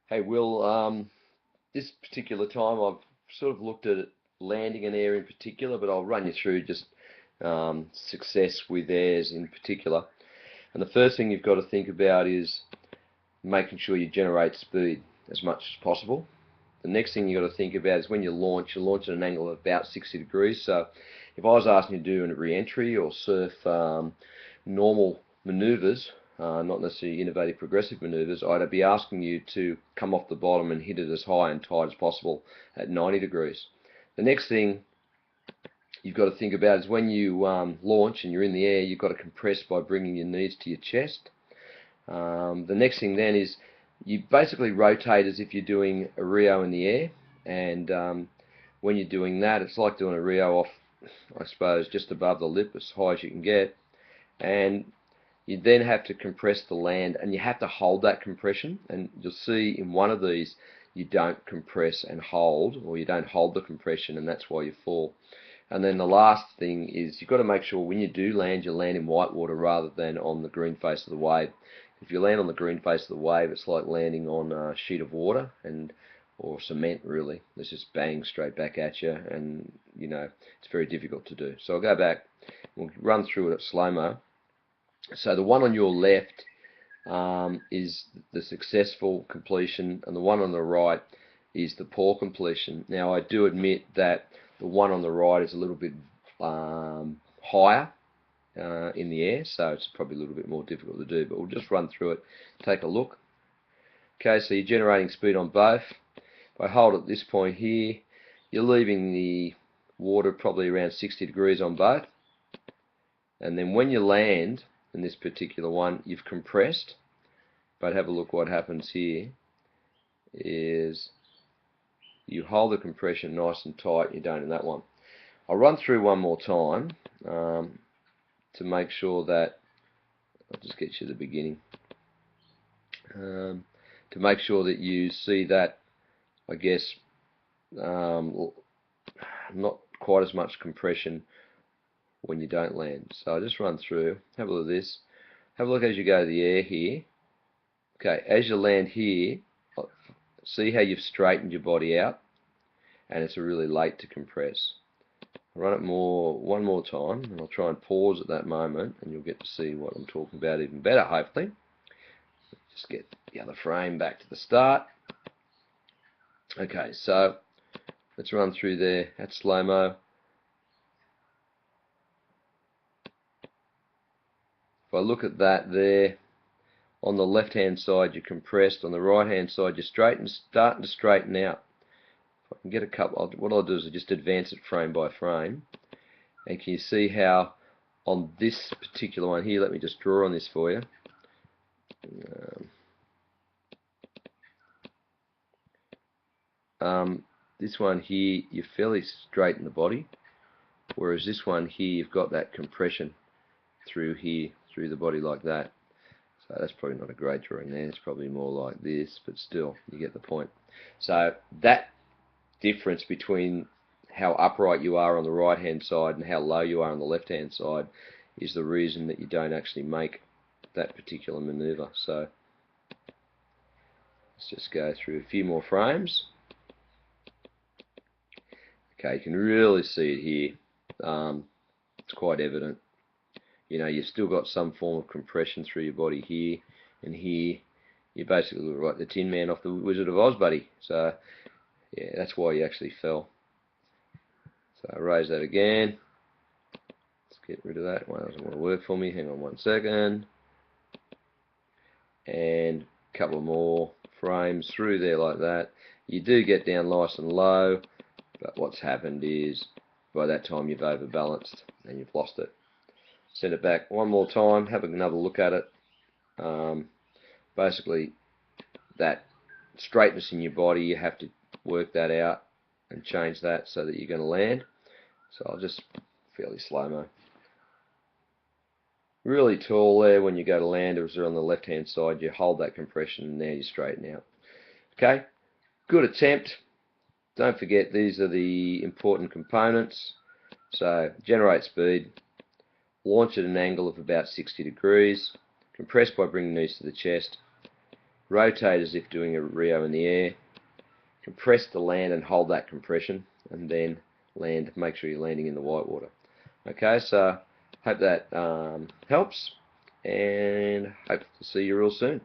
Hey Will, this particular time I've sort of looked at landing an air in particular, but I'll run you through just success with airs in particular. And the first thing you've got to think about is making sure you generate speed as much as possible. The next thing you've got to think about is when you launch at an angle of about 60 degrees. So if I was asking you to do a re-entry or surf normal maneuvers, not necessarily innovative progressive maneuvers, I'd be asking you to come off the bottom and hit it as high and tight as possible at 90 degrees. The next thing you've got to think about is when you launch and you're in the air, you've got to compress by bringing your knees to your chest. The next thing then is you basically rotate as if you're doing a Rio in the air, and when you're doing that, it's like doing a Rio off, I suppose, just above the lip, as high as you can get, and you then have to compress the land, and you have to hold that compression. And you'll see in one of these you don't compress and hold, or you don't hold the compression, and that's why you fall. And then the last thing is you've got to make sure when you do land, you land in white water rather than on the green face of the wave. If you land on the green face of the wave, it's like landing on a sheet of water or cement, really. It's just bang straight back at you, and it's very difficult to do. So I'll go back. We'll run through it at slow-mo. So the one on your left is the successful completion, and the one on the right is the poor completion. Now, I do admit that the one on the right is a little bit higher in the air, so it's probably a little bit more difficult to do, but we'll just run through it, take a look. Okay, so you're generating speed on both. If I hold at this point here, you're leaving the water probably around 60 degrees on both, and then when you land in this particular one, you've compressed, but have a look what happens here is you hold the compression nice and tight. You don't in that one. I'll run through one more time to make sure that I'll just get you to the beginning to make sure that you see that, I guess, not quite as much compression when you don't land. So I'll just run through, have a look at this, have a look as you go to the air here. Okay, as you land here, see how you've straightened your body out, and it's really late to compress. I'll run it one more time, and I'll try and pause at that moment, and you'll get to see what I'm talking about even better, hopefully. Just get the other frame back to the start. Okay, so let's run through there at slow-mo. If I look at that there, on the left-hand side you're compressed, on the right-hand side you're starting to straighten out. If I can get a couple, what I'll do is I'll just advance it frame by frame. And can you see how on this particular one here, let me just draw on this for you. This one here, you're fairly straight in the body, whereas this one here, you've got that compression through here, through the body like that. So that's probably not a great drawing there. It's probably more like this, but still, you get the point. So that difference between how upright you are on the right hand side and how low you are on the left hand side is the reason that you don't actually make that particular maneuver. So let's just go through a few more frames. Okay, you can really see it here. It's quite evident. You've still got some form of compression through your body here and here. You basically look like the Tin Man off the Wizard of Oz, buddy. So yeah, that's why you actually fell. So I raise that again. Let's get rid of that. One doesn't want to work for me. Hang on 1 second. And a couple more frames through there like that. You do get down nice and low, but what's happened is by that time you've overbalanced and you've lost it. Send it back one more time, have another look at it. Basically, that straightness in your body, you have to work that out and change that so that you're going to land. So I'll just fairly slow-mo. Really tall there when you go to land, as on the left-hand side, you hold that compression and now you straighten out. Okay, good attempt. Don't forget these are the important components. So generate speed, launch at an angle of about 60 degrees, compress by bringing knees to the chest, rotate as if doing a Rio in the air, compress the land and hold that compression, and then land. Make sure you're landing in the whitewater. Okay, so hope that helps, and hope to see you real soon.